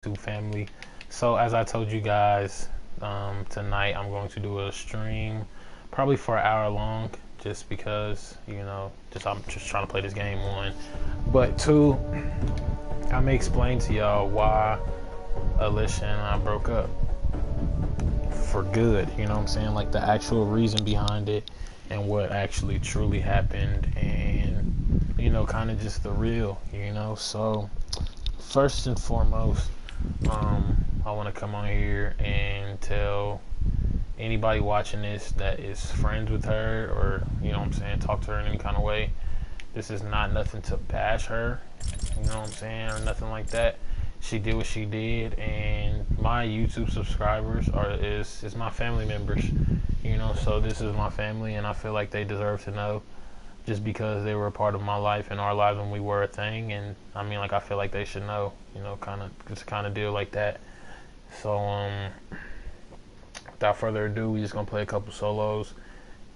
YouTube family. So as I told you guys, tonight I'm going to do a stream, probably for an hour long, just because I'm just trying to play this game, one, but two, I may explain to y'all why Alicia and I broke up for good. You know what I'm saying? Like the actual reason behind it and what actually truly happened, and kind of just the real. So first and foremost, I want to come on here and tell anybody watching this that is friends with her, or talk to her in any kind of way. This is not nothing to bash her, or nothing like that. She did what she did, and my YouTube subscribers is my family members. So this is my family, and I feel like they deserve to know, just because they were a part of my life and our lives when we were a thing. And I feel like they should know, kind of deal like that. So without further ado, we just gonna play a couple solos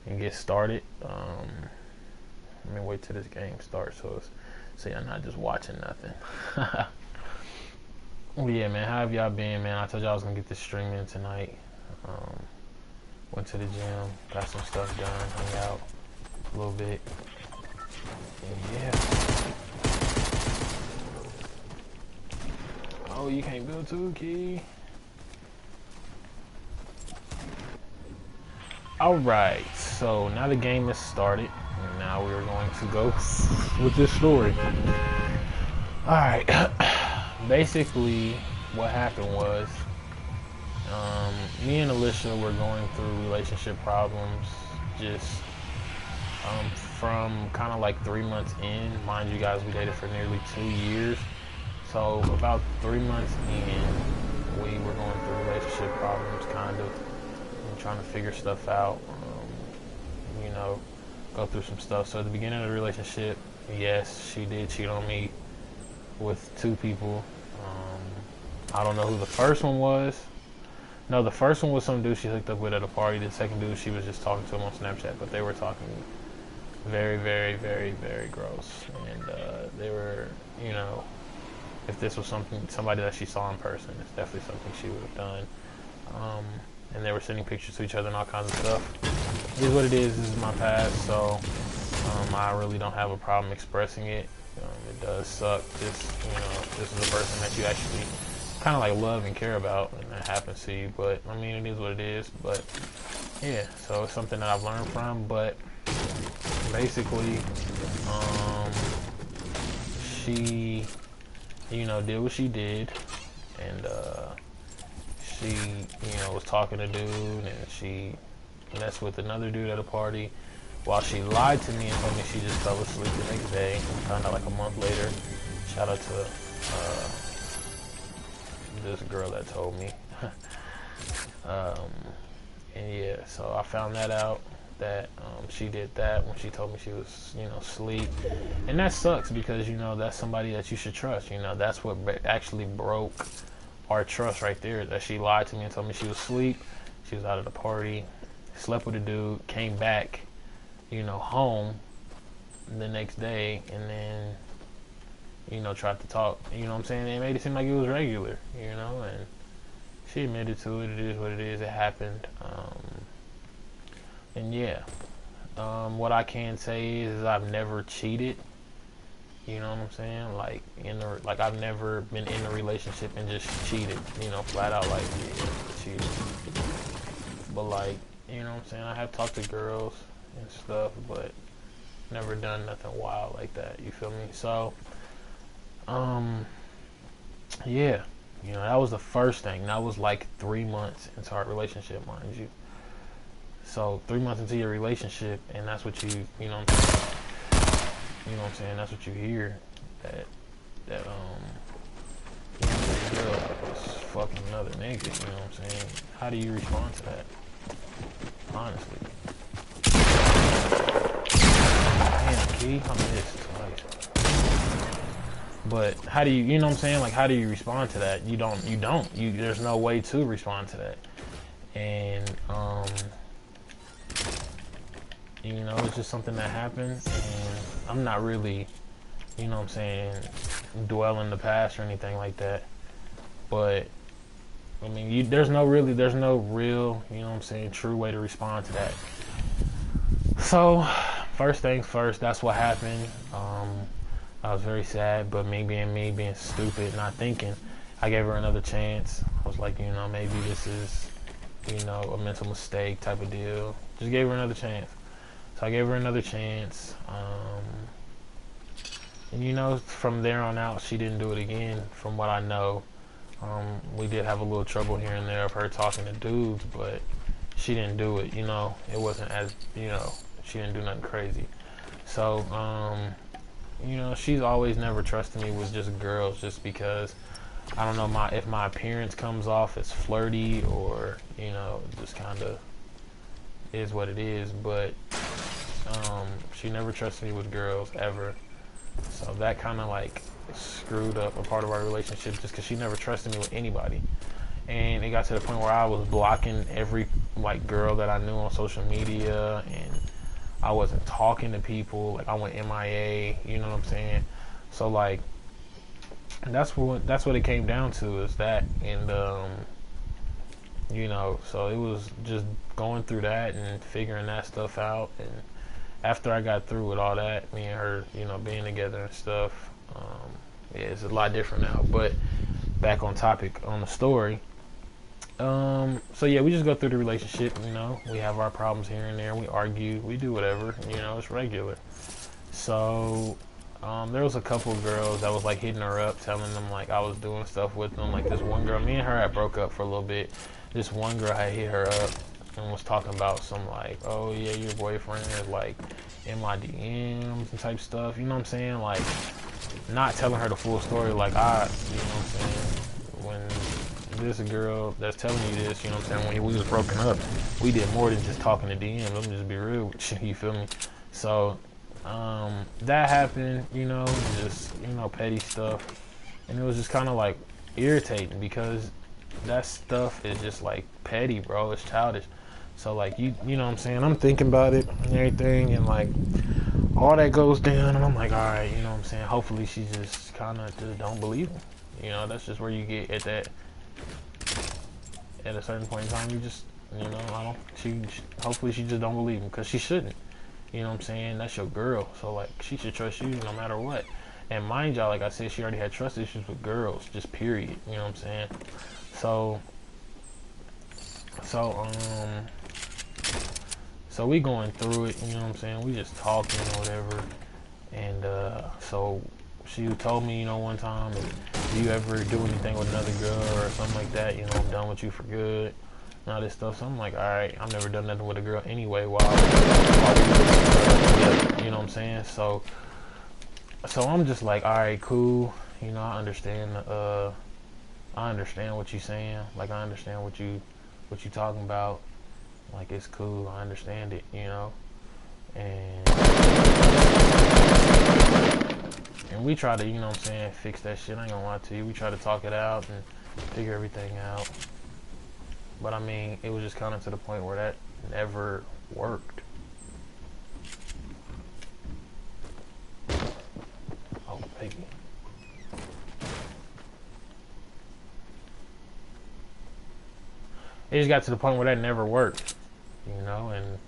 and get started. Let me wait till this game starts so y'all not just watching nothing. Yeah, man, how have y'all been, man? I told y'all I was gonna get this stream in tonight. Went to the gym, got some stuff done, hung out a little bit. And yeah. Oh, you can't build too, Key? Alright, so now the game is started, and now we're going to go with this story. Alright, basically what happened was, me and Alicia were going through relationship problems, just from kind of like 3 months in. Mind you guys, we dated for nearly 2 years. So about 3 months in, we were going through relationship problems, kind of, and trying to figure stuff out, go through some stuff. So at the beginning of the relationship, yes, she did cheat on me with 2 people. I don't know who the first one was. No, the first one was some dude she hooked up with at a party. The second dude, she was just talking to him on Snapchat, but they were talking very, very, very, very gross. And they were, if this was somebody that she saw in person, it's definitely something she would have done. And they were sending pictures to each other and all kinds of stuff. It is what it is. This is my past, so I really don't have a problem expressing it. It does suck. This is a person that you actually kind of like love and care about, and that happens to you. But it is what it is. But yeah, so it's something that I've learned from. But basically, she did what she did, and she was talking to dude, and she messed with another dude at a party, while she lied to me and told me she just fell asleep the next day. Kind of like a month later. Shout out to this girl that told me. And yeah, so I found that out, that she did that when she told me she was asleep. And that sucks, because that's somebody that you should trust. That's what actually broke our trust right there, that she lied to me and told me she was asleep. She was out at a party, slept with a dude, came back home the next day, and then tried to talk. It made it seem like it was regular, and she admitted to it. It is what it is. It happened. And yeah, what I can say is I've never cheated. You know what I'm saying? Like I've never been in a relationship and just cheated. Flat out, like, yeah, cheated. But I have talked to girls and stuff, but never done nothing wild like that. You feel me? So, yeah, that was the first thing. That was like 3 months into our relationship, mind you. So 3 months into your relationship, and that's what you know what I'm saying, that's what you hear, that your girl was fucking another nigga. You know what I'm saying? How do you respond to that? Honestly. Damn, Key, I missed twice. But how do you know what I'm saying? Like, how do you respond to that? You don't. There's no way to respond to that. And, it's just something that happened, and I'm not really, dwell in the past or anything like that. But I mean, there's no real, you know what I'm saying, true way to respond to that. So, first things first, that's what happened. I was very sad, but me being stupid, not thinking, I gave her another chance. I was like, you know, maybe this is, you know, a mental mistake type of deal. Just gave her another chance. So I gave her another chance. And you know, from there on out, she didn't do it again, from what I know. We did have a little trouble here and there of her talking to dudes, but she didn't do it, you know. It wasn't as, you know, she didn't do nothing crazy. So, you know, she's always never trusted me with just girls, just because I don't know if my appearance comes off as flirty, or, you know, just kind of is what it is. But she never trusted me with girls ever. So that kind of like screwed up a part of our relationship, just because she never trusted me with anybody. And it got to the point where I was blocking every like girl that I knew on social media, and I wasn't talking to people. Like I went MIA, you know what I'm saying? So like that's what it came down to, is that. And you know, so it was just going through that and figuring that stuff out. And after I got through with all that, me and her, you know, being together and stuff, yeah, it's a lot different now. But back on topic, on the story. So yeah, we just go through the relationship, you know, we have our problems here and there, we argue, we do whatever, you know, it's regular. So, there was a couple girls that was like hitting her up, telling them like I was doing stuff with them. Like this one girl, me and her had broke up for a little bit. This one girl had hit her up and was talking about some like, oh yeah, your boyfriend is like in my DMs and type stuff, you know what I'm saying? Like, not telling her the full story, like you know what I'm saying, when this girl that's telling you this, you know what I'm saying, when we was broken up, we did more than just talking to DMs. Let me just be real with you, you feel me? So, that happened, you know, just, you know, petty stuff. And it was just kind of like irritating, because that stuff is just like petty, bro. It's childish. So like, you know what I'm saying, I'm thinking about it and everything, and like all that goes down, and I'm like, all right, you know what I'm saying, hopefully she just kind of just don't believe him. You know, that's just where you get at a certain point in time. You just, you know, hopefully she just don't believe him, because she shouldn't. You know what I'm saying? That's your girl. So like, she should trust you no matter what. And mind y'all, like I said, she already had trust issues with girls, just period. You know what I'm saying? So we going through it, you know what I'm saying? We just talking or whatever. And so she told me, you know, one time, if you ever do anything with another girl or something like that, you know, I'm done with you for good. And all this stuff. So I'm like, all right, I've never done nothing with a girl anyway while we together, you know what I'm saying? So I'm just like, all right, cool. You know, I understand what you're saying. Like, I understand what you talking about. Like, it's cool. I understand it, you know. And we try to, you know what I'm saying, fix that shit. I ain't gonna lie to you. We try to talk it out and figure everything out. But I mean, it was just kind of to the point where that never worked. Oh, baby. It just got to the point where that never worked, you know, and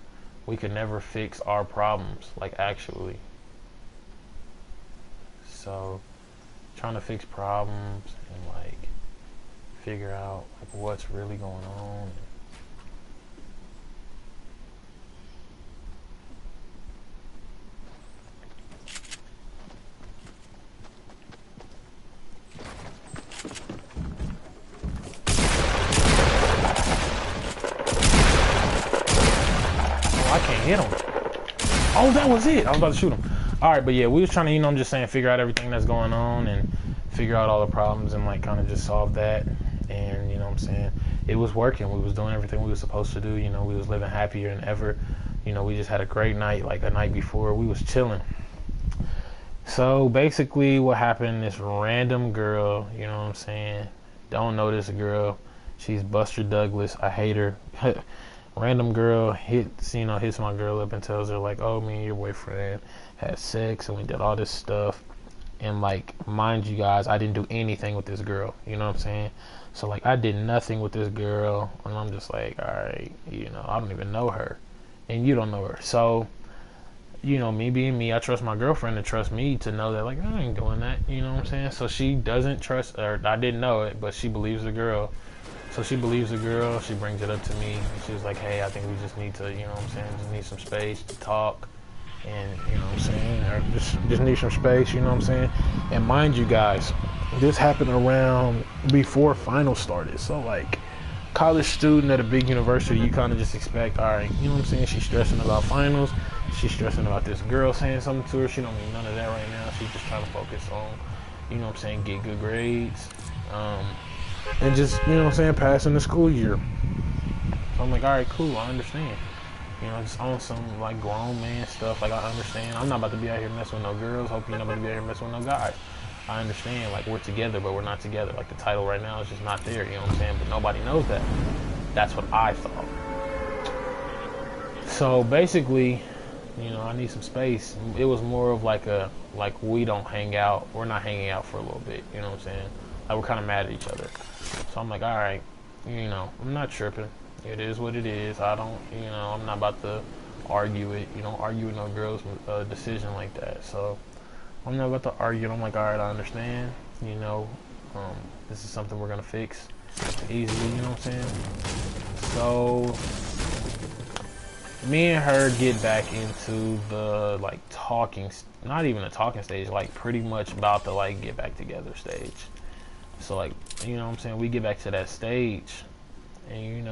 we could never fix our problems, like actually. So, trying to fix problems and like figure out like what's really going on. Oh, I can't hit him. Oh, that was it. I was about to shoot him. All right, but yeah, we was trying to, you know, I'm just saying, figure out everything that's going on and figure out all the problems and like kind of just solve that. And you know what I'm saying, it was working. We was doing everything we was supposed to do. You know, we was living happier than ever. You know, we just had a great night, like a night before. We was chilling. So basically what happened, this random girl, you know what I'm saying, don't know this girl. She's Buster Douglas. I hate her. Random girl hits my girl up and tells her like, oh, me and your boyfriend had sex and we did all this stuff. And like, mind you guys, I didn't do anything with this girl. You know what I'm saying? So like, I did nothing with this girl, and I'm just like, all right, I don't even know her, and you don't know her. So, me being me, I trust my girlfriend to trust me to know that like I ain't doing that. You know what I'm saying? So she doesn't trust, or I didn't know it, but she believes the girl. So she believes the girl. She brings it up to me, and she was like, hey, I think we just need to, just need some space to talk. And what I'm saying, or just need some space, what I'm saying. And mind you guys, this happened around before finals started. So like, college student at a big university, you kind of just expect, all right, what I'm saying, she's stressing about finals, she's stressing about this girl saying something to her. She don't need none of that right now. She's just trying to focus on, what I'm saying, get good grades, and just, what I'm saying, passing the school year. So I'm like, all right, cool, I understand. Just on some like grown man stuff. Like, I understand. I'm not about to be out here messing with no girls. Hope you're not about to be out here messing with no guys. I understand. Like, we're together, but we're not together. Like, the title right now is just not there. You know what I'm saying? But nobody knows that. That's what I thought. So basically, I need some space. It was more of like we don't hang out. We're not hanging out for a little bit. You know what I'm saying? Like, we're kind of mad at each other. So I'm like, all right, I'm not tripping. It is what it is. I don't, I'm not about to argue it. You don't argue with no girl's decision like that. So I'm not about to argue. I'm like, all right, I understand. This is something we're gonna fix easily. You know what I'm saying? So me and her get back into the like talking, not even a talking stage, like pretty much about to like get back together stage. So like, what I'm saying, we get back to that stage. And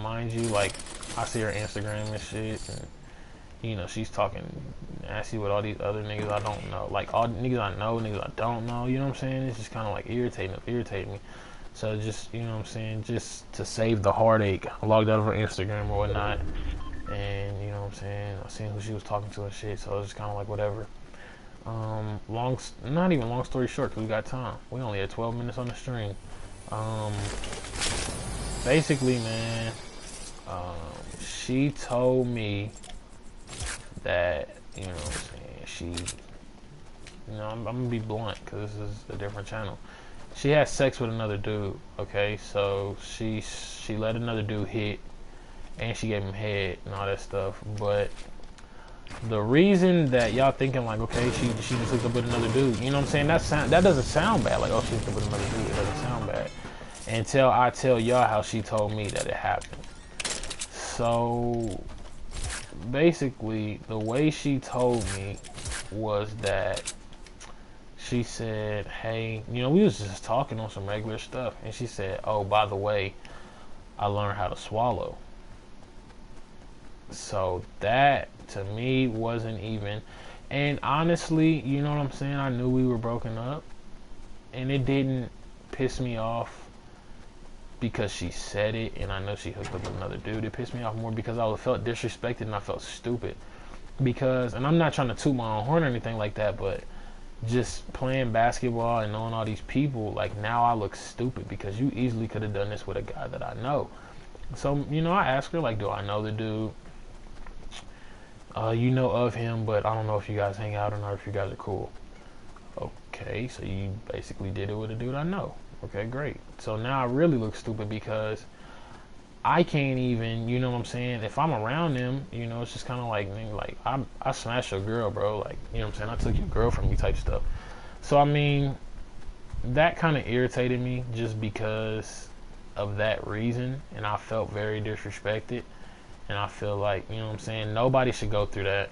mind you, like, I see her Instagram and shit, and she's talking nasty with all these other niggas I don't know, like all niggas I know, niggas I don't know. You know what I'm saying? It's just kind of like irritating me. So just, what I'm saying, just to save the heartache, I logged out of her Instagram or whatnot, and what I'm saying, I seen who she was talking to and shit. So it was just kind of like whatever. Not even long story short, cause we got time. We only had 12 minutes on the stream. Basically, man, she told me that, what I'm saying, I'm gonna be blunt because this is a different channel. She had sex with another dude, okay? So she let another dude hit, and she gave him head and all that stuff. But the reason that y'all thinking like, okay, she just hooked up with another dude, you know what I'm saying? That doesn't sound bad. Like, oh, she hooked up with another dude. It doesn't sound bad. Until I tell y'all how she told me that it happened. So basically, the way she told me was that she said, hey, we was just talking on some regular stuff, and she said, oh, by the way, I learned how to swallow. So that to me wasn't even, and honestly, you know what I'm saying, I knew we were broken up, and it didn't piss me off because she said it, and I know she hooked up with another dude. It pissed me off more because I felt disrespected and I felt stupid. Because, and I'm not trying to toot my own horn or anything like that, but just playing basketball and knowing all these people, like, now I look stupid because you easily could have done this with a guy that I know. So, I asked her, like, do I know the dude? You know of him, but I don't know if you guys hang out or not, if you guys are cool. Okay, so you basically did it with a dude I know. Okay, great. So now I really look stupid because I can't even, you know what I'm saying? If I'm around them, it's just kind of like, I smashed your girl, bro. Like, you know what I'm saying? I took your girl from you type stuff. So, I mean, that kind of irritated me just because of that reason. And I felt very disrespected. And I feel like, you know what I'm saying? Nobody should go through that,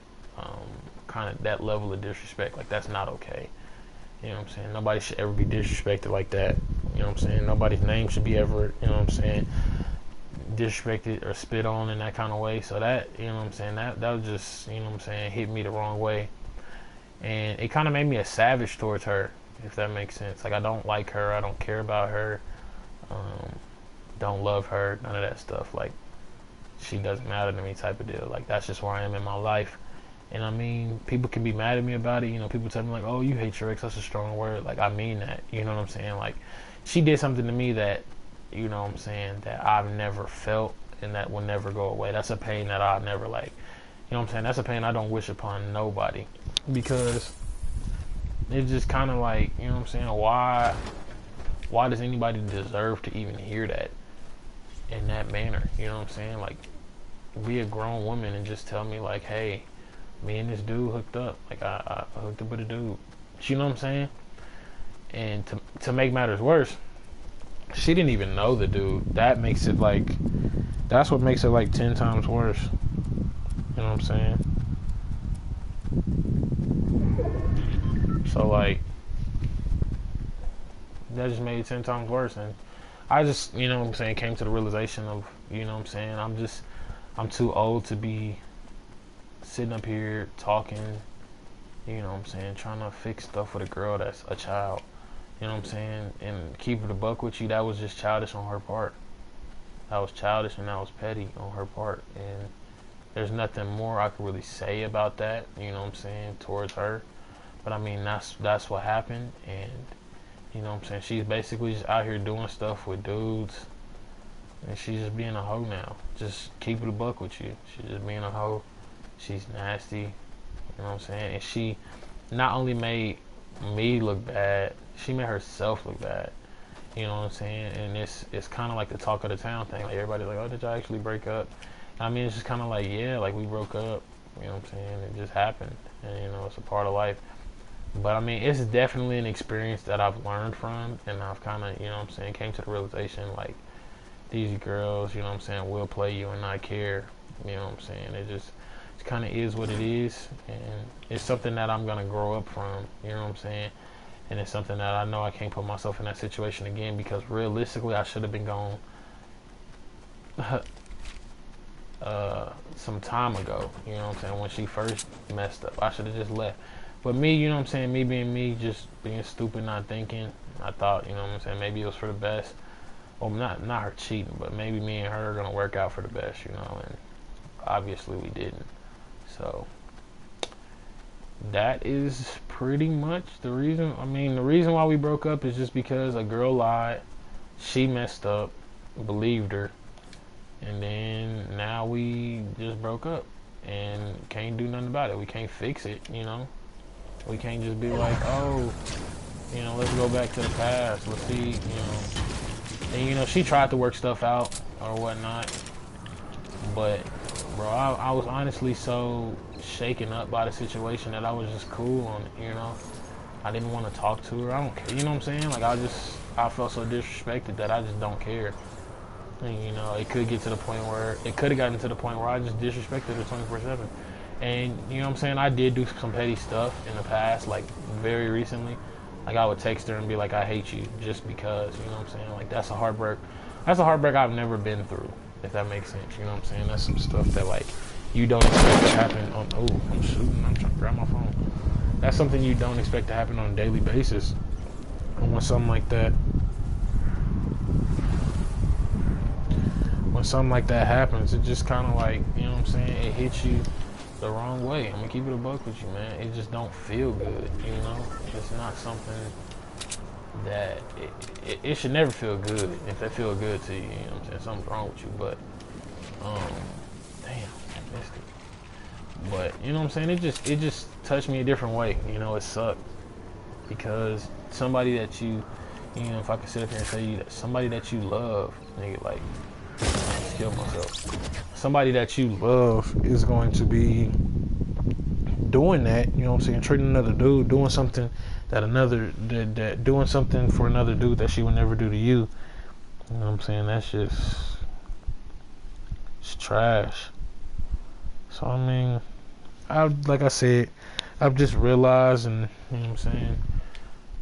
kind of that level of disrespect. Like, that's not okay. You know what I'm saying? Nobody should ever be disrespected like that. You know what I'm saying? Nobody's name should be ever, you know what I'm saying, disrespected or spit on in that kind of way. So that, you know what I'm saying, that was just, you know what I'm saying, hit me the wrong way. And it kind of made me a savage towards her, if that makes sense. Like, I don't like her. I don't care about her. Don't love her. None of that stuff. Like, she doesn't matter to me type of deal. Like, that's just where I am in my life. And I mean, people can be mad at me about it. People tell me like, oh, you hate your ex. That's a strong word. Like, I mean that. You know what I'm saying? Like, she did something to me that, you know what I'm saying, that I've never felt and that will never go away. That's a pain that I'll never, like, you know what I'm saying? That's a pain I don't wish upon nobody. Because it's just kind of like, you know what I'm saying, why does anybody deserve to even hear that in that manner? You know what I'm saying? Like, be a grown woman and just tell me like, hey, me and this dude hooked up. Like, I hooked up with a dude. You know what I'm saying? And to make matters worse, she didn't even know the dude. That makes it like, that's what makes it like 10 times worse. You know what I'm saying? So like, that just made it 10 times worse. And I just, you know what I'm saying, came to the realization of, you know what I'm saying, I'm too old to be sitting up here talking, you know what I'm saying, trying to fix stuff with a girl that's a child. You know what I'm saying? And keep it a buck with you, that was just childish on her part. That was childish and that was petty on her part. And there's nothing more I could really say about that, you know what I'm saying, towards her. But I mean, that's what happened. And you know what I'm saying, she's basically just out here doing stuff with dudes. And she's just being a hoe now. Just keep it a buck with you. She's just being a hoe. She's nasty. You know what I'm saying? And she not only made me look bad, she made herself look bad. You know what I'm saying? And it's kind of like the talk of the town thing. Like, everybody's like, oh, did y'all actually break up? I mean, it's just kind of like, yeah, like, we broke up. You know what I'm saying? It just happened. And, you know, it's a part of life. But, I mean, it's definitely an experience that I've learned from. And I've kind of, you know what I'm saying, came to the realization, like, these girls, you know what I'm saying, will play you and not care. You know what I'm saying? It kind of is what it is. And it's something that I'm going to grow up from. You know what I'm saying? And it's something that I know I can't put myself in that situation again, because realistically I should have been gone some time ago. You know what I'm saying? When she first messed up, I should have just left. But me, you know what I'm saying, me being me, just being stupid, not thinking, I thought, you know what I'm saying, maybe it was for the best. Well, not her cheating, but maybe me and her are going to work out for the best, you know, and obviously we didn't. So that is pretty much the reason. I mean, the reason why we broke up is just because a girl lied, she messed up, believed her, and then now we just broke up and can't do nothing about it. We can't fix it, you know. We can't just be like, oh, you know, let's go back to the past, let's see, you know. And you know, she tried to work stuff out or whatnot, but bro, I was honestly so shaken up by the situation that I was just cool on it, you know. I didn't want to talk to her. I don't care, you know what I'm saying? Like, I felt so disrespected that I just don't care. And you know, it could get to the point where, it could have gotten to the point where I just disrespected her 24/7. And you know what I'm saying? I did do some petty stuff in the past, like very recently. Like, I would text her and be like, I hate you, just because, you know what I'm saying? Like, that's a heartbreak. That's a heartbreak I've never been through, if that makes sense. You know what I'm saying? That's some stuff that, like, you don't expect to happen on, oh, I'm shooting, I'm trying to grab my phone. That's something you don't expect to happen on a daily basis. And when something like that happens, it just kind of like, you know what I'm saying, it hits you the wrong way. I'm gonna keep it a buck with you, man. It just don't feel good, you know. It's not something that it should never feel good. If that feel good to you, you know what I'm saying, something's wrong with you. But damn, I missed it. But you know what I'm saying, it just touched me a different way. You know, it sucked because somebody that you know, if I could sit up here and say that somebody that you love, nigga, like, I kill myself. Somebody that you love is going to be doing that, you know what I'm saying, treating another dude, doing something doing something for another dude that she would never do to you. You know what I'm saying? That's just, it's trash. So I mean, like I said, I've just realized and, you know what I'm saying,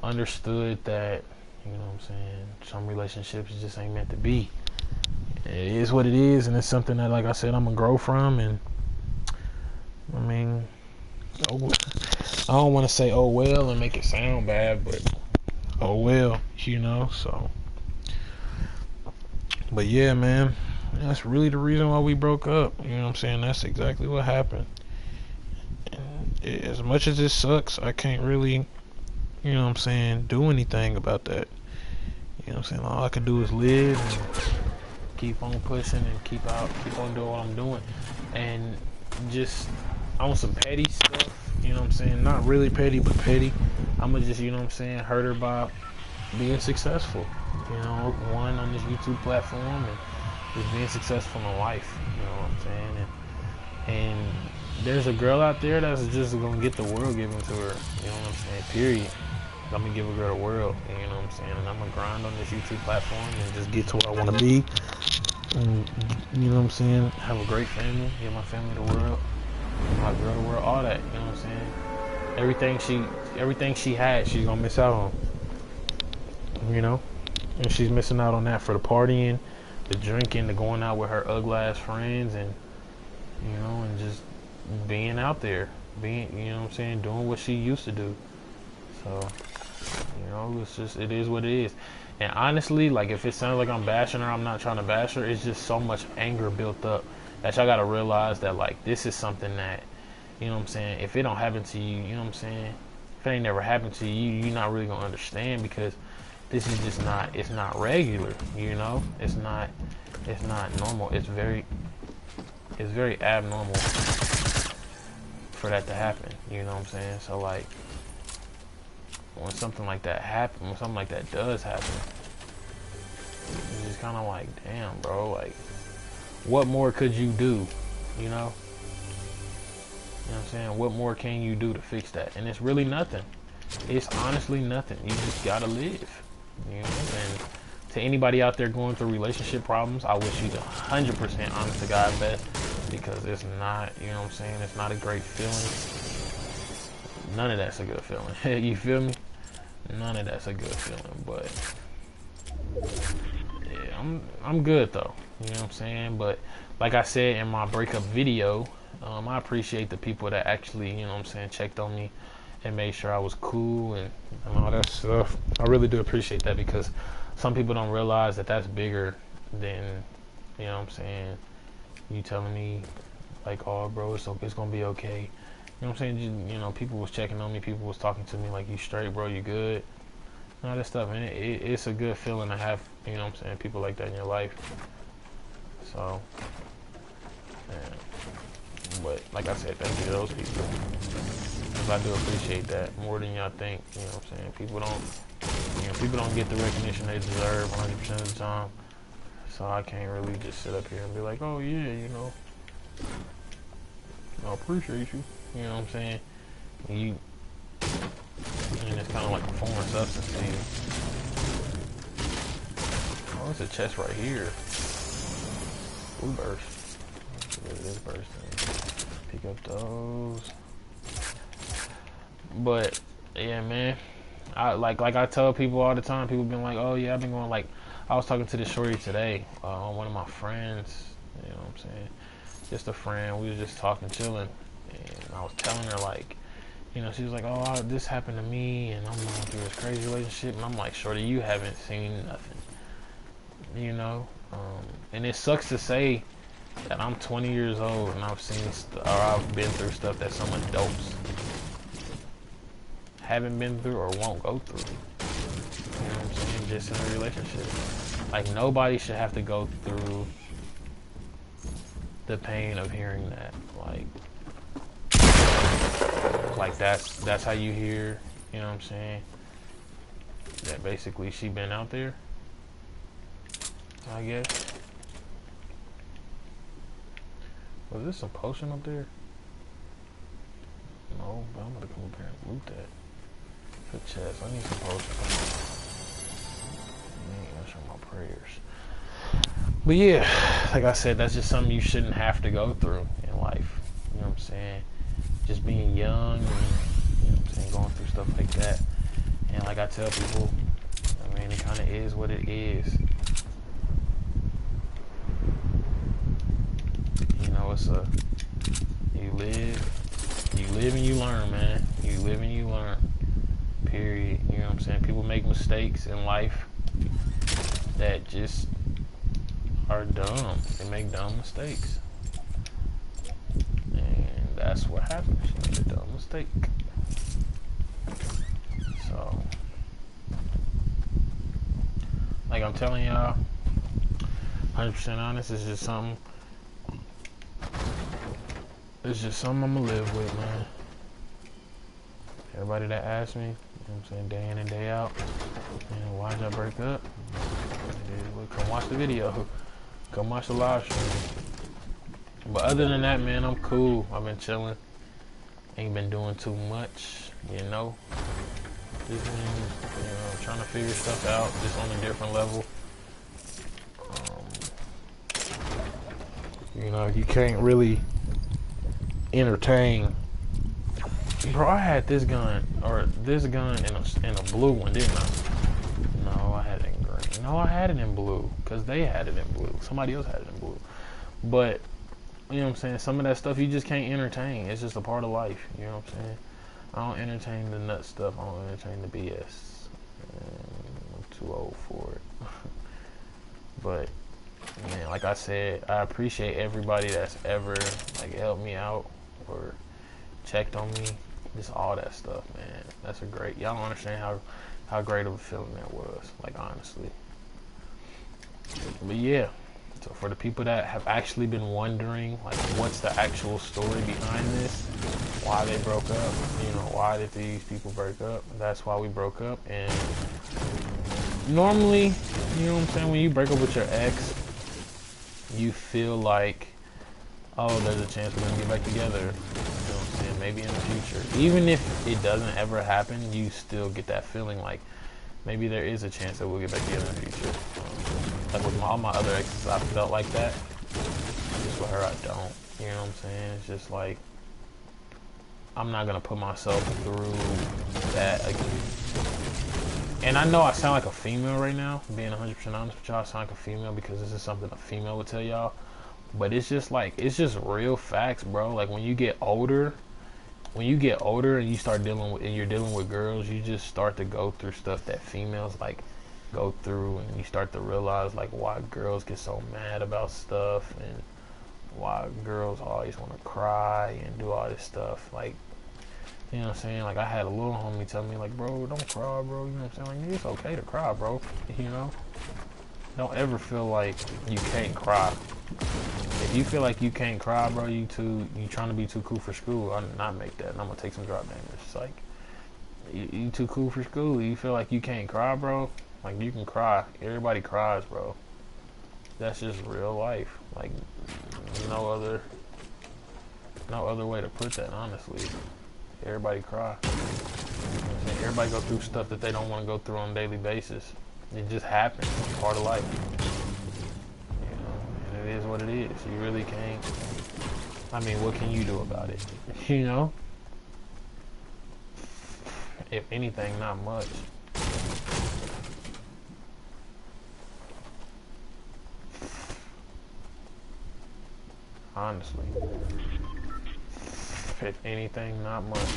understood that, you know what I'm saying, some relationships just ain't meant to be. It is what it is, and it's something that, like I said, I'm gonna grow from. And I mean, I don't want to say oh well and make it sound bad, but oh well, you know. So, but yeah, man, that's really the reason why we broke up. You know what I'm saying? That's exactly what happened. And as much as it sucks, I can't really, you know what I'm saying, do anything about that. You know what I'm saying? All I can do is live and keep on pushing and keep on doing what I'm doing. And just on some petty stuff, you know what I'm saying? Not really petty, but petty. I'ma just, you know what I'm saying, hurt her by being successful. You know, one on this YouTube platform and just being successful in life. You know what I'm saying? And there's a girl out there that's just gonna get the world given to her. You know what I'm saying? Period. I'm gonna give a girl the world. You know what I'm saying? And I'm gonna grind on this YouTube platform and just get to where I wanna be. And, you know what I'm saying? Have a great family. Give my family the world. Give my girl the world. All that. You know what I'm saying? Everything she had, she's gonna miss out on. You know? And she's missing out on that for the partying, the drinking, the going out with her ugly ass friends, and you know, and just being out there, being, you know what I'm saying, doing what she used to do. So, you know, it's just, it is what it is. And honestly, like, if it sounds like I'm bashing her, I'm not trying to bash her. It's just so much anger built up that y'all gotta realize that, like, this is something that, you know what I'm saying, if it don't happen to you, you know what I'm saying, if it ain't never happened to you, you're not really gonna understand, because this is just not, it's not regular, you know? It's not normal. It's very abnormal for that to happen, you know what I'm saying? So, like, when something like that happens, when something like that does happen, it's just kind of like, damn, bro, like, what more could you do, you know? You know what I'm saying? What more can you do to fix that? And it's really nothing. It's honestly nothing. You just gotta live, you know? And to anybody out there going through relationship problems, I wish you the 100% honest to God best, because it's not, you know what I'm saying, it's not a great feeling. None of that's a good feeling. You feel me? None of that's a good feeling. But yeah, I'm good though. You know what I'm saying? But like I said in my breakup video, I appreciate the people that actually, you know what I'm saying, checked on me and made sure I was cool and all that stuff. I really do appreciate that, because some people don't realize that that's bigger than, you know what I'm saying, you telling me like, oh bro, it's gonna be okay. You know what I'm saying? You know, people was checking on me. People was talking to me like, you straight, bro, you good? And all that stuff. And it's a good feeling to have, you know what I'm saying, people like that in your life. So, yeah. But, like I said, thank you to those people. Because I do appreciate that more than y'all think. You know what I'm saying? People don't get the recognition they deserve 100% of the time. So I can't really just sit up here and be like, oh yeah, you know, I appreciate you. You know what I'm saying? And it's kind of like a foreign substance to you. Oh, it's a chest right here. Blue burst. It is bursting. Pick up those. But yeah, man. I like I tell people all the time. People been like, oh yeah, I've been going, like, I was talking to this shorty today. One of my friends. You know what I'm saying? Just a friend. We was just talking, chilling. And I was telling her, like, you know, she was like, oh, this happened to me, and I'm going through this crazy relationship. And I'm like, shorty, you haven't seen nothing, you know? And it sucks to say that I'm 20 years old and I've seen, or I've been through stuff that some adults haven't been through or won't go through. You know what I'm saying? Just in a relationship. Like, nobody should have to go through the pain of hearing that. Like that's how you hear, you know what I'm saying, that basically she been out there, I guess. Was there some potion up there? No, but I'm gonna come up here and loot that. The chest, I need some potion. I ain't answering my prayers. But yeah, like I said, that's just something you shouldn't have to go through in life. You know what I'm saying? Just being young and, you know what I'm saying, going through stuff like that. And like I tell people, I mean, it kind of is what it is. You know, you live and you learn, man. You live and you learn. Period. You know what I'm saying? People make mistakes in life that just are dumb. They make dumb mistakes. That's what happened. She made a dumb mistake. So, like I'm telling y'all, 100% honest, it's just something I'm gonna live with, man. Everybody that asks me, you know what I'm saying, day in and day out, man, why'd y'all break up? Well, come watch the video. Come watch the live stream. But other than that, man, I'm cool. I've been chilling. Ain't been doing too much, you know. Just been, trying to figure stuff out, just on a different level. You can't really entertain. Bro, I had this gun in a blue one, didn't I? No, I had it in green. No, I had it in blue, because they had it in blue. Somebody else had it in blue. But, you know what I'm saying, some of that stuff you just can't entertain. It's just a part of life, you know what I'm saying? I don't entertain the nut stuff. I don't entertain the BS. I'm too old for it. But, man, like I said, I appreciate everybody that's ever, like, helped me out or checked on me. Just all that stuff, man. That's a great, y'all don't understand how great of a feeling that was, like, honestly. But yeah, so for the people that have actually been wondering, like, what's the actual story behind this, why they broke up, why did these people break up, that's why we broke up. And normally, you know what I'm saying, when you break up with your ex, you feel like, oh, there's a chance we're gonna get back together, you know what I'm saying, maybe in the future. Even if it doesn't ever happen, you still get that feeling like maybe there is a chance that we'll get back together in the future. Like with all my other exes, I felt like that. Just with her, I don't. You know what I'm saying? It's just like, I'm not gonna put myself through that again. And I know I sound like a female right now, being 100% honest with y'all. I sound like a female because this is something a female would tell y'all. But it's just like, it's just real facts, bro. Like when you get older and you start you're dealing with girls, you just start to go through stuff that females like go through, and you start to realize like why girls get so mad about stuff and why girls always want to cry and do all this stuff. Like, you know what I'm saying? Like I had a little homie tell me like, bro, don't cry, bro. You know what I'm saying? Like, it's okay to cry, bro. You know? Don't ever feel like you can't cry. If you feel like you can't cry, bro, you trying to be too cool for school, I'll not make that, and I'm gonna take some drop damage. It's like, you too cool for school. You feel like you can't cry, bro? Like, you can cry. Everybody cries, bro. That's just real life. Like, no other way to put that, honestly. Everybody cry. Everybody go through stuff that they don't want to go through on a daily basis. It just happens. It's part of life. And it is what it is. You really can't. I mean, what can you do about it? You know? If anything, not much. Honestly. If anything, not much.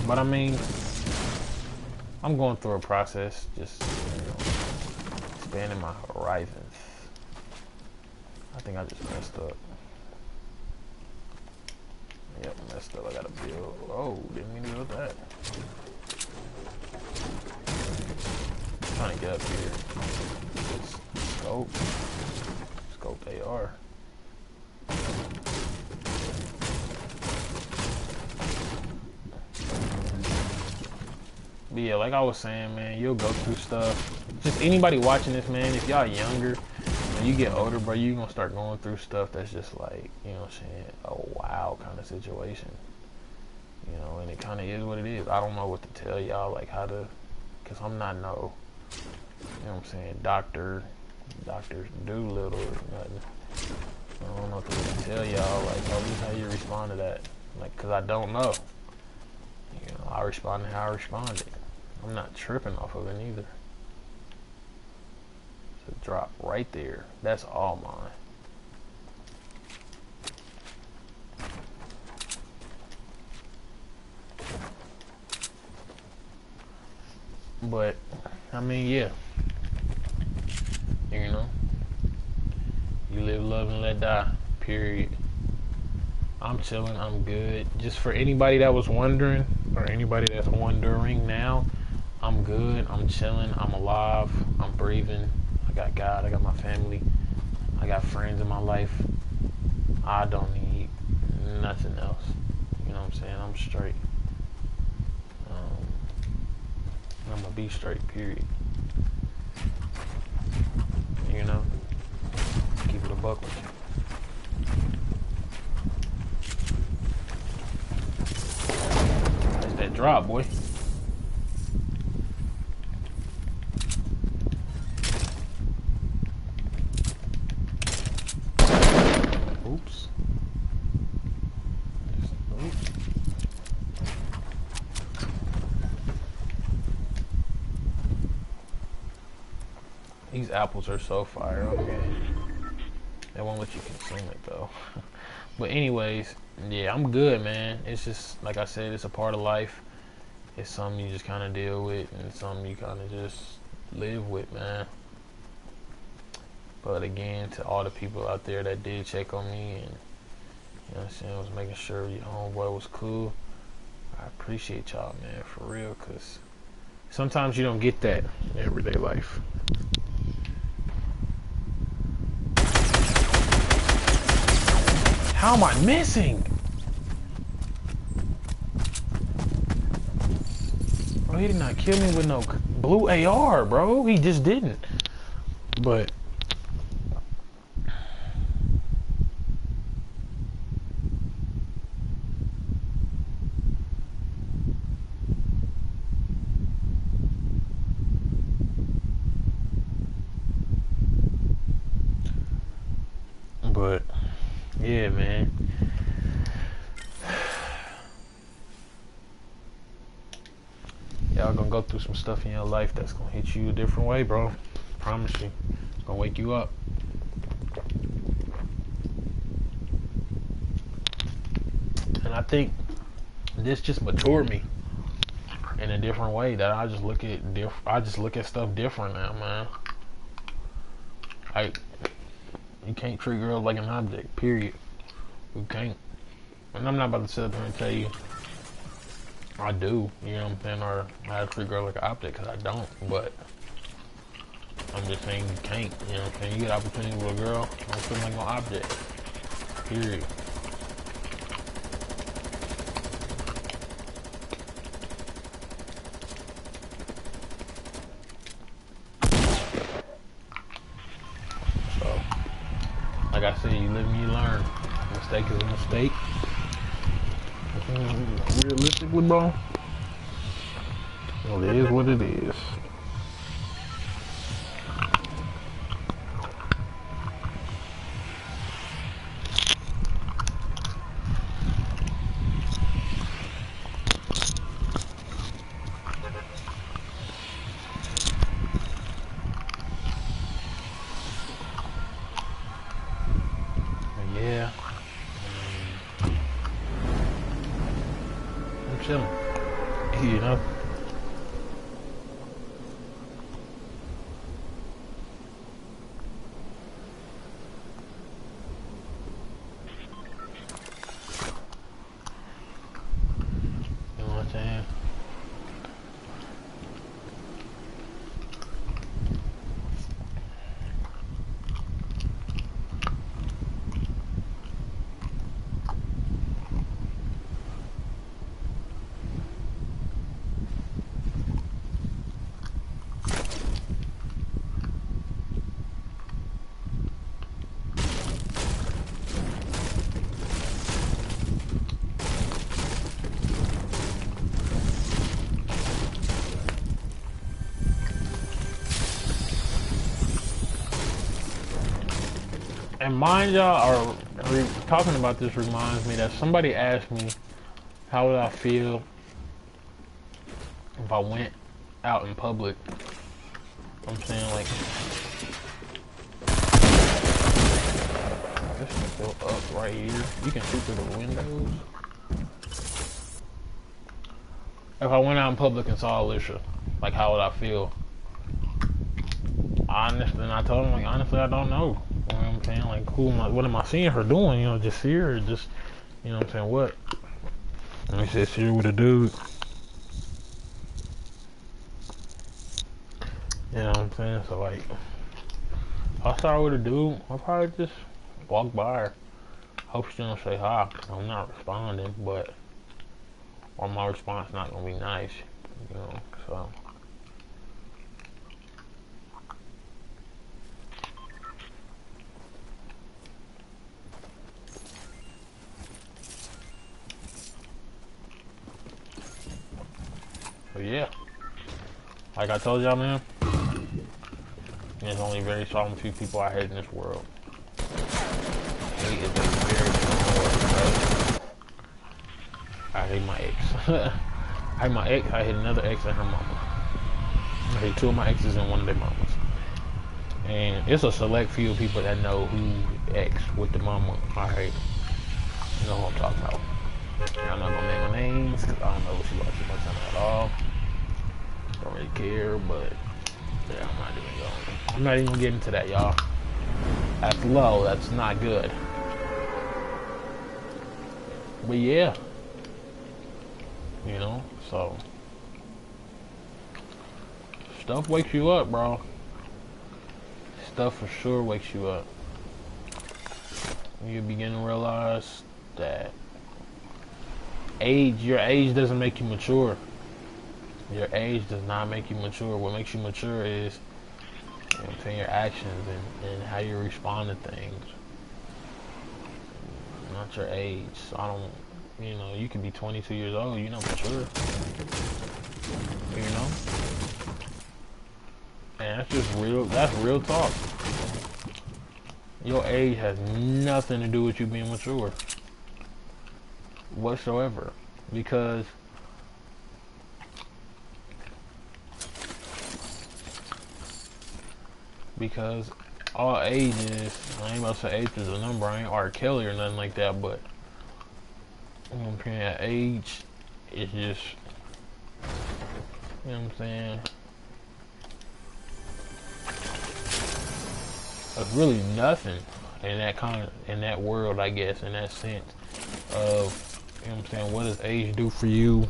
But I mean, I'm going through a process, just, expanding my horizons. I think I just messed up. Yep, messed up. I gotta build. Oh, didn't mean to do that. I'm trying to get up here. Scope AR. But yeah, like I was saying, man, you'll go through stuff. Just anybody watching this, man, if y'all younger, when you get older, bro, you gonna start going through stuff that's just like, you know what I'm saying, a wow kind of situation. You know, and it kind of is what it is. I don't know what to tell y'all, like how to, because I'm not no, you know what I'm saying, Dr. Doolittle or nothing. I don't know what to tell y'all, like, oh, this is how you respond to that. Like, because I don't know. You know, I responded how I responded. I'm not tripping off of it either. So drop right there. That's all mine. But, I mean, yeah. You know, you live, love, and let die, period. I'm chilling, I'm good. Just for anybody that was wondering, or anybody that's wondering now, I'm good, I'm chilling, I'm alive, I'm breathing. I got God, I got my family, I got friends in my life. I don't need nothing else. You know what I'm saying? I'm straight. I'm gonna be straight, period. You know? Keep it a buck with you. That's that drop, boy. Oops. Oops. These apples are so fire, okay. They won't let you consume it though. But anyways, yeah, I'm good, man. It's just, like I said, it's a part of life. It's something you just kind of deal with, and it's something you kind of just live with, man. But again, to all the people out there that did check on me, and you know what I'm saying, was making sure your homeboy was cool, I appreciate y'all, man, for real, because sometimes you don't get that in everyday life. How am I missing? Bro, he did not kill me with no blue AR, bro. He just didn't. But yeah, man. Y'all gonna go through some stuff in your life that's gonna hit you a different way, bro. Promise you. It's gonna wake you up. And I think this just matured me in a different way, that I just look at stuff different now, man. Like, you can't treat girls like an object, period. You can't. And I'm not about to sit up here and tell you I do, you know what I'm saying, or I treat girls like an object, because I don't. But I'm just saying you can't, you know what I'm saying. You get opportunity with a girl, don't treat them like an object, period. So, like I said, you live and you learn. A mistake is a mistake. Realistically, bro, well, it is what it is. But yeah, I'm chilling, you know. You know what I'm saying? And mind y'all, talking about this reminds me that somebody asked me how would I feel if I went out in public. I'm saying, like, this is still up right here. You can shoot through the windows. If I went out in public and saw Alicia, like, how would I feel? Honestly, and I told him, like, honestly, I don't know. You know what I'm saying? Like, what am I seeing her doing? You know, just see her, or just, you know what I'm saying, what? And he said, see her with a dude. You know what I'm saying? So, like, if I saw her with a dude, I'll probably just walk by her, hope she don't say hi. I'm not responding, but or my response not gonna be nice, you know. So. But yeah, like I told y'all, man, there's only very seldom few people I hate in this world. Hate is a very strong word, right? I hate my ex. I hate my ex. I hate another ex and her mama. I hate two of my exes and one of their mamas. And it's a select few people that know who ex with the mama I hate. You know who I'm talking about. And I'm not gonna name my names because I don't know if she watches my channel at all. Don't really care, but yeah, I'm not even gonna get into that, y'all. That's low. That's not good. But yeah, you know, so stuff wakes you up, bro. Stuff for sure wakes you up. You begin to realize that your age doesn't make you mature. Your age does not make you mature. What makes you mature is, you know what I'm saying, your actions and how you respond to things. Not your age. So I don't, you know, you can be 22 years old, you're not mature. You know? And that's just that's real talk. Your age has nothing to do with you being mature. Whatsoever. Because all ages, I ain't about to say age is a number, I ain't R. Kelly or nothing like that, but you know what I'm saying, at age, it's just, you know what I'm saying, it's really nothing in that world, I guess, in that sense of, you know what I'm saying, what does age do for you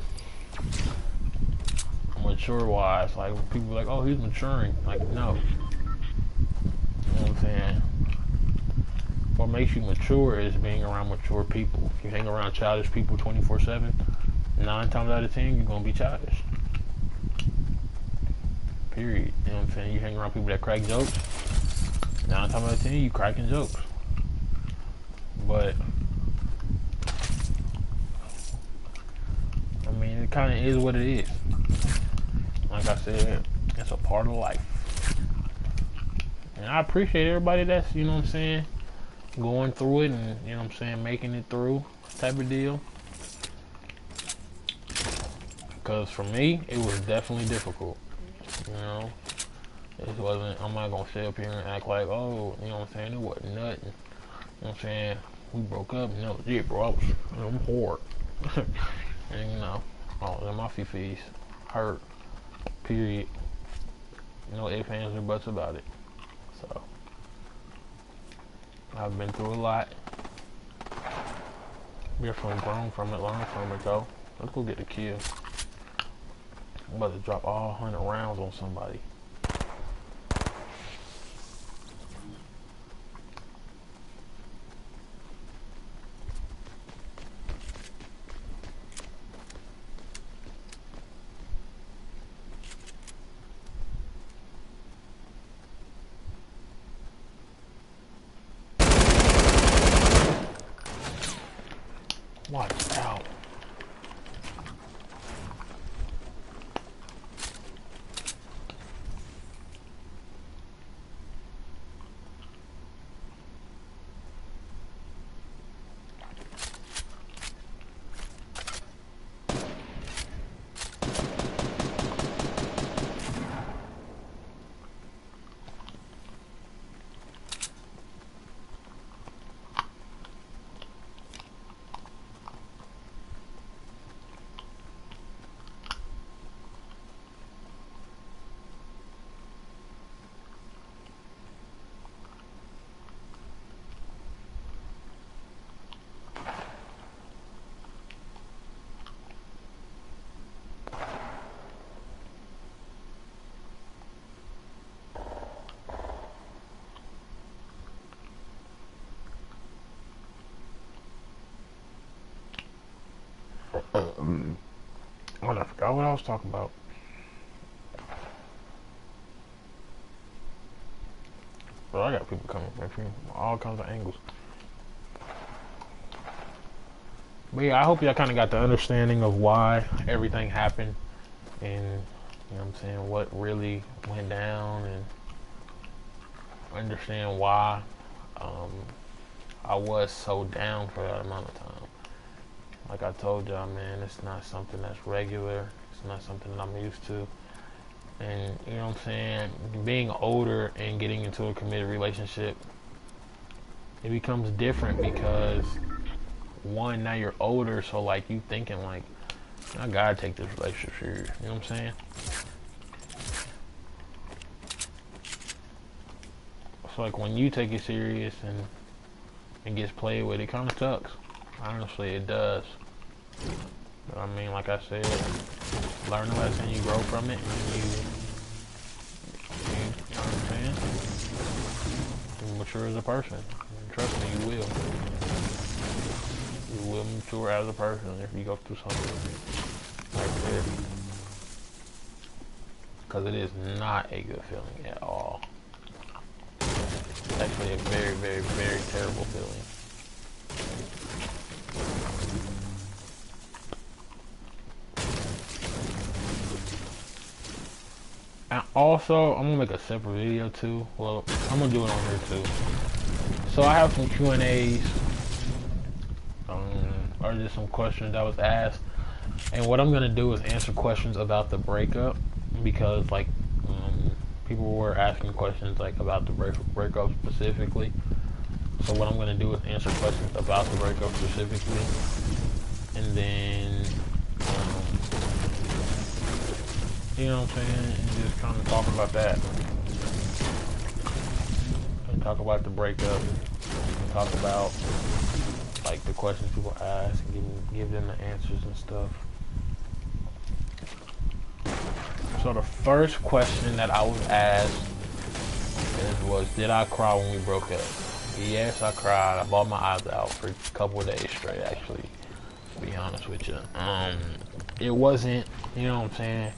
mature wise? Like people are like, oh, he's maturing. Like, no. You know what I'm saying? What makes you mature is being around mature people. If you hang around childish people 24/7, 9 times out of 10 you're gonna be childish. Period. You know what I'm saying? You hang around people that crack jokes, 9 times out of 10 you cracking jokes. But I mean, it kind of is what it is. Like I said, it's a part of life. And I appreciate everybody that's, you know what I'm saying, going through it and, you know what I'm saying, making it through type of deal. Because for me, it was definitely difficult. You know, it wasn't, I'm not going to sit up here and act like, oh, you know what I'm saying, it wasn't nothing. You know what I'm saying, we broke up, and that was it, bro. I'm hard. And, you know, my fifis hurt. Period. No ifs, ands, or buts about it. So, I've been through a lot. Definitely grown from it, learned from it, though. Let's go get a kill. I'm about to drop all 100 rounds on somebody. Watch out. forgot what I was talking about. But I got people coming from all kinds of angles. But yeah, I hope y'all kind of got the understanding of why everything happened, and you know what I'm saying, what really went down, and understand why I was so down for that amount of time. Like I told y'all, man, it's not something that's regular. It's not something that I'm used to. And you know what I'm saying, being older and getting into a committed relationship, it becomes different because one, now you're older, so like you thinking like, I gotta take this relationship serious. You know what I'm saying? So like when you take it serious and it gets played with, it kind of sucks. Honestly, it does. But I mean, like I said, learn the lesson, you grow from it, and you know what I'm saying? You mature as a person. And trust me, you will. You will mature as a person if you go through something like this. Because it is not a good feeling at all. It's actually a very, very, very terrible feeling. And also, I'm gonna make a separate video too. Well, I'm gonna do it on here too. So I have some Q&As, or just some questions that was asked. And what I'm gonna do is answer questions about the breakup, because like people were asking questions like about the breakup specifically. So what I'm gonna do is answer questions about the breakup specifically, and then you know what I'm saying, and just kind of talk about that, and talk about the breakup, and talk about like the questions people ask, and give them the answers and stuff. So the first question that I was asked was, did I cry when we broke up? Yes, I cried. I bawled my eyes out for a couple of days straight, actually, to be honest with you. It wasn't, you know what I'm saying,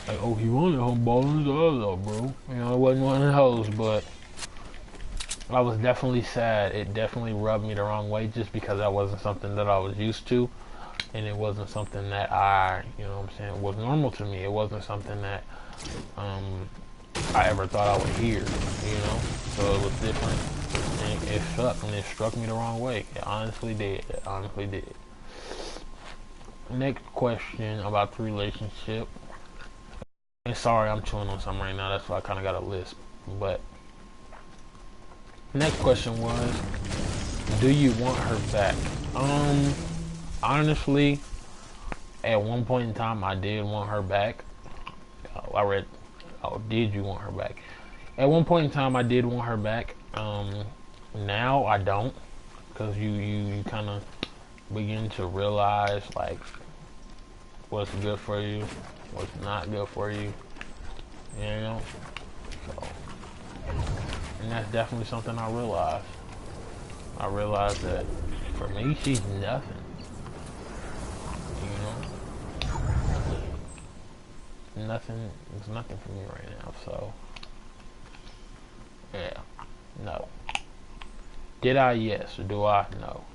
like, oh, he wanted home balling his eyes out, bro. You know, it wasn't one of those, but I was definitely sad. It definitely rubbed me the wrong way just because that wasn't something that I was used to. And it wasn't something that you know what I'm saying, was normal to me. It wasn't something that I ever thought I would hear, you know? So it was different. And it sucked, and it struck me the wrong way. It honestly did. It honestly did. Next question about the relationship. And sorry, I'm chewing on something right now. That's why I kind of got a lisp. But next question was, do you want her back? Honestly, at one point in time, I did want her back. I read, oh, did you want her back? At one point in time, I did want her back. Now I don't, because you kind of begin to realize like what's good for you, what's not good for you, you know. So, and that's definitely something I realized. I realized that for me, she's nothing. Nothing, it's nothing for me right now, so yeah, no. Did I? Yes. Or do I? No.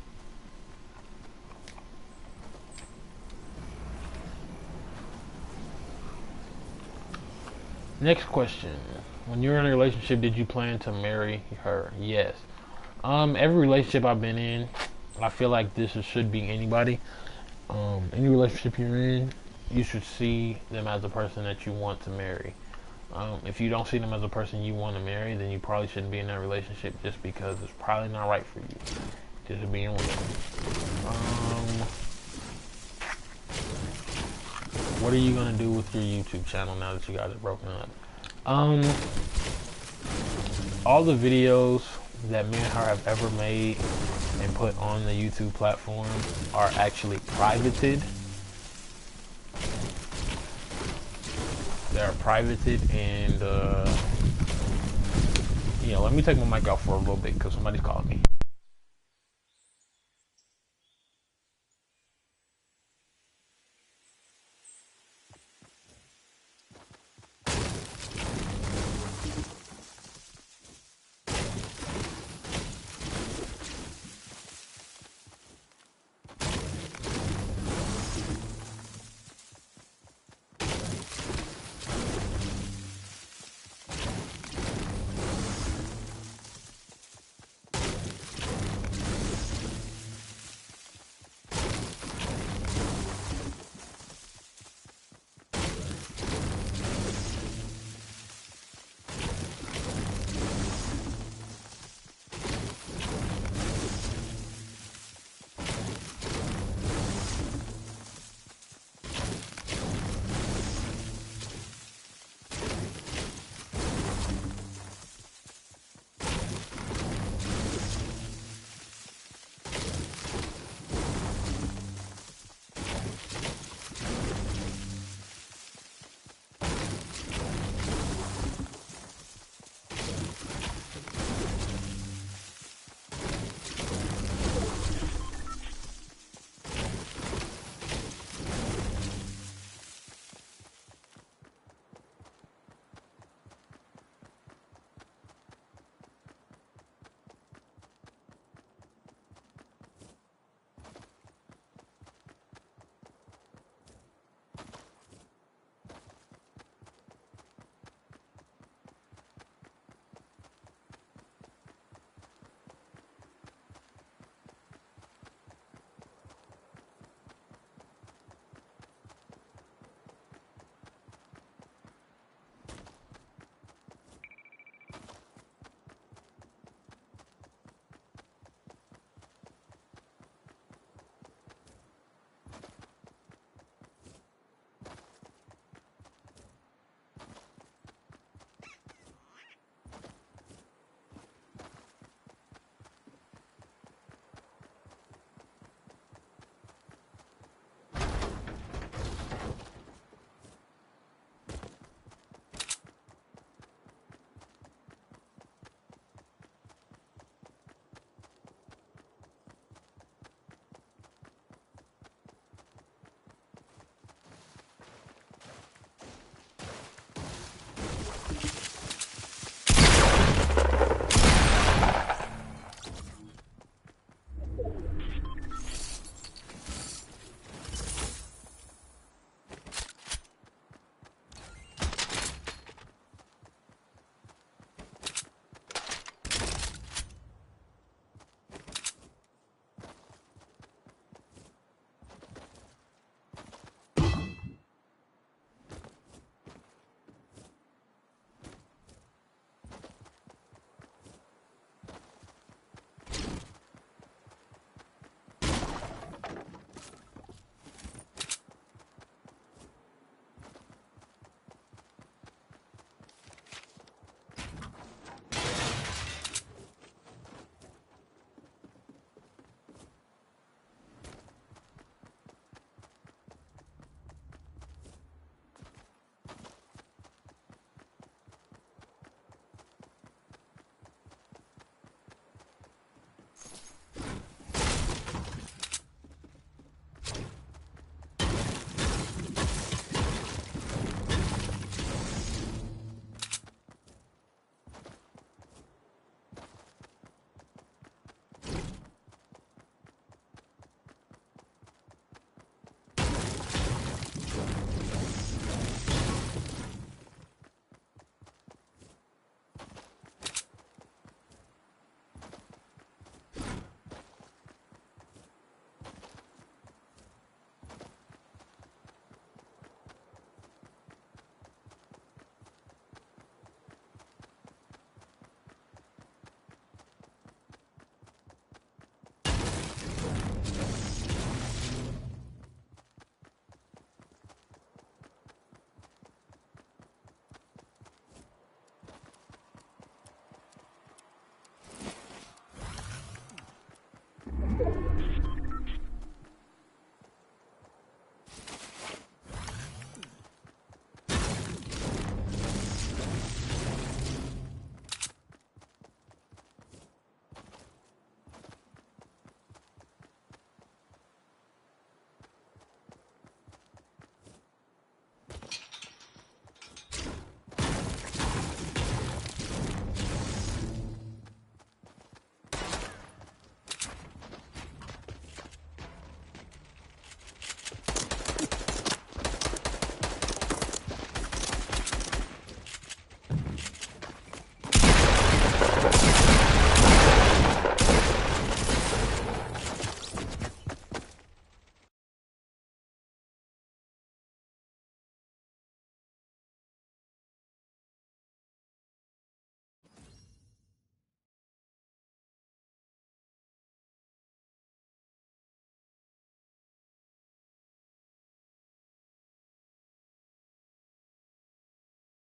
Next question. When you're in a relationship, did you plan to marry her? Yes. Every relationship I've been in, I feel like this should be anybody. Any relationship you're in, you should see them as a person that you want to marry. If you don't see them as a person you want to marry, then you probably shouldn't be in that relationship, just because it's probably not right for you. Just being with them. What are you gonna do with your YouTube channel now that you guys are broken up? All the videos that me and her have ever made and put on the YouTube platform are actually privated. They're privated, and yeah, let me take my mic off for a little bit because somebody's calling me.